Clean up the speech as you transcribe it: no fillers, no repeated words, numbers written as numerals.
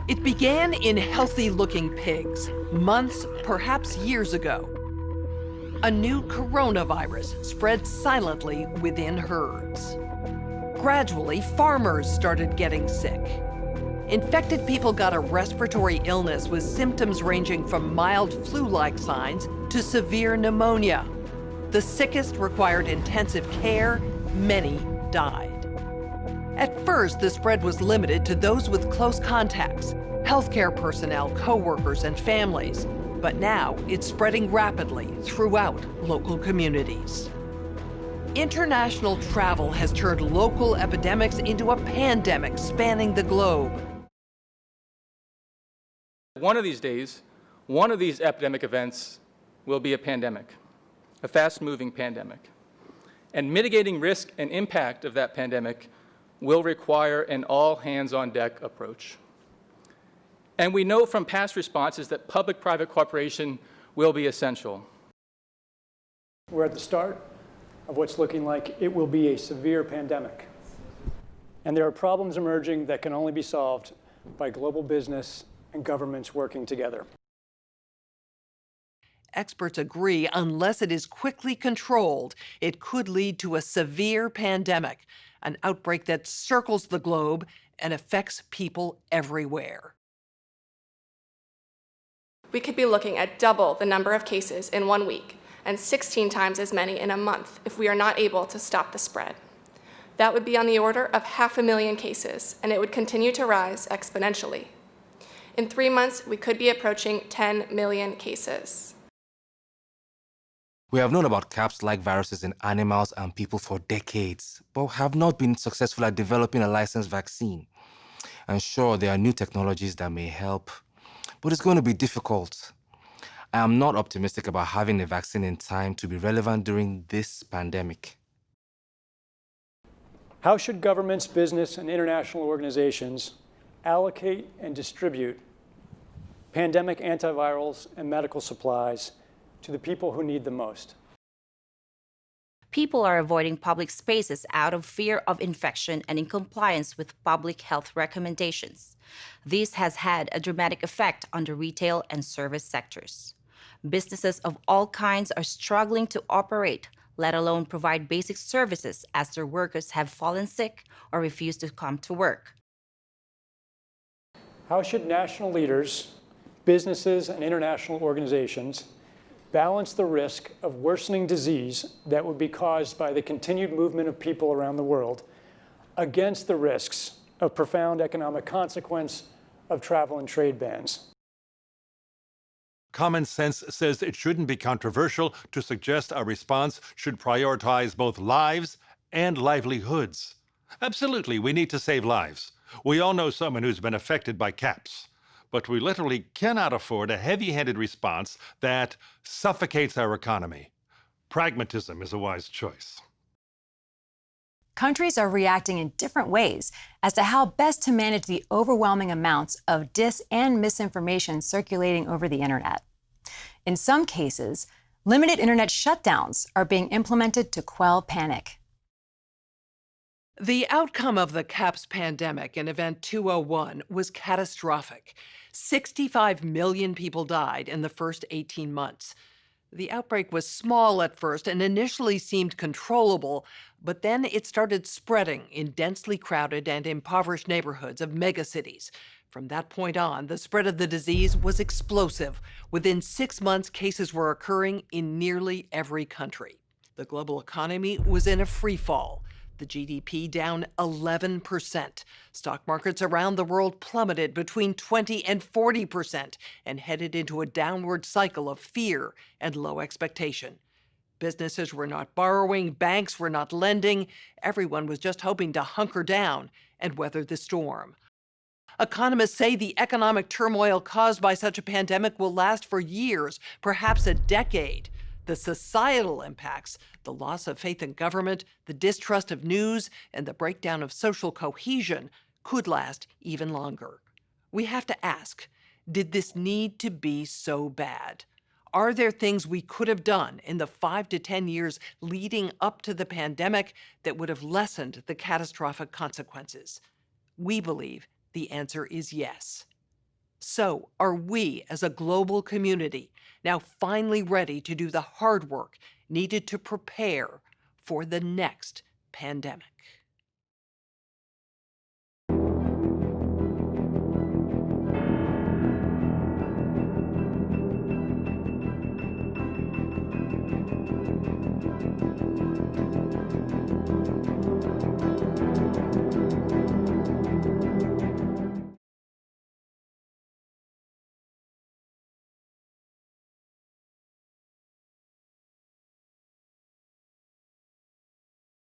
It began in healthy-looking pigs, months, perhaps years ago. A new coronavirus spread silently within herds. Gradually, farmers started getting sick. Infected people got a respiratory illness with symptoms ranging from mild flu-like signs to severe pneumonia. The sickest required intensive care. Many died. At first, the spread was limited to those with close contacts, healthcare personnel, co-workers, and families. But now it's spreading rapidly throughout local communities. International travel has turned local epidemics into a pandemic spanning the globe. One of these days, one of these epidemic events will be a pandemic, a fast-moving pandemic. And mitigating risk and impact of that pandemic will require an all-hands-on-deck approach. And we know from past responses that public-private cooperation will be essential. We're at the start of what's looking like it will be a severe pandemic. And there are problems emerging that can only be solved by global business and governments working together. Experts agree unless it is quickly controlled, it could lead to a severe pandemic, an outbreak that circles the globe and affects people everywhere. We could be looking at double the number of cases in 1 week and 16 times as many in a month if we are not able to stop the spread. That would be on the order of 500,000 cases, and it would continue to rise exponentially. In 3 months, we could be approaching 10 million cases. We have known about CAPS-like viruses in animals and people for decades, but have not been successful at developing a licensed vaccine. And sure, there are new technologies that may help, but it's going to be difficult. I am not optimistic about having a vaccine in time to be relevant during this pandemic. How should governments, business, and international organizations allocate and distribute pandemic antivirals and medical supplies to the people who need them most? People are avoiding public spaces out of fear of infection and in compliance with public health recommendations. This has had a dramatic effect on the retail and service sectors. Businesses of all kinds are struggling to operate, let alone provide basic services, as their workers have fallen sick or refused to come to work. How should national leaders, businesses, and international organizations balance the risk of worsening disease that would be caused by the continued movement of people around the world against the risks of profound economic consequence of travel and trade bans? Common sense says it shouldn't be controversial to suggest our response should prioritize both lives and livelihoods. Absolutely, we need to save lives. We all know someone who's been affected by CAPS. But we literally cannot afford a heavy-handed response that suffocates our economy. Pragmatism is a wise choice. Countries are reacting in different ways as to how best to manage the overwhelming amounts of dis and misinformation circulating over the internet. In some cases, limited internet shutdowns are being implemented to quell panic. The outcome of the CAPS pandemic in Event 201 was catastrophic. 65 million people died in the first 18 months. The outbreak was small at first and initially seemed controllable, but then it started spreading in densely crowded and impoverished neighborhoods of megacities. From that point on, the spread of the disease was explosive. Within 6 months, cases were occurring in nearly every country. The global economy was in a free fall. The GDP down 11%. Stock markets around the world plummeted between 20 and 40% and headed into a downward cycle of fear and low expectation. Businesses were not borrowing, banks were not lending. Everyone was just hoping to hunker down and weather the storm. Economists say the economic turmoil caused by such a pandemic will last for years, perhaps a decade. The societal impacts, the loss of faith in government, the distrust of news, and the breakdown of social cohesion could last even longer. We have to ask, did this need to be so bad? Are there things we could have done in the 5 to 10 years leading up to the pandemic that would have lessened the catastrophic consequences? We believe the answer is yes. So, are we as a global community now finally ready to do the hard work needed to prepare for the next pandemic?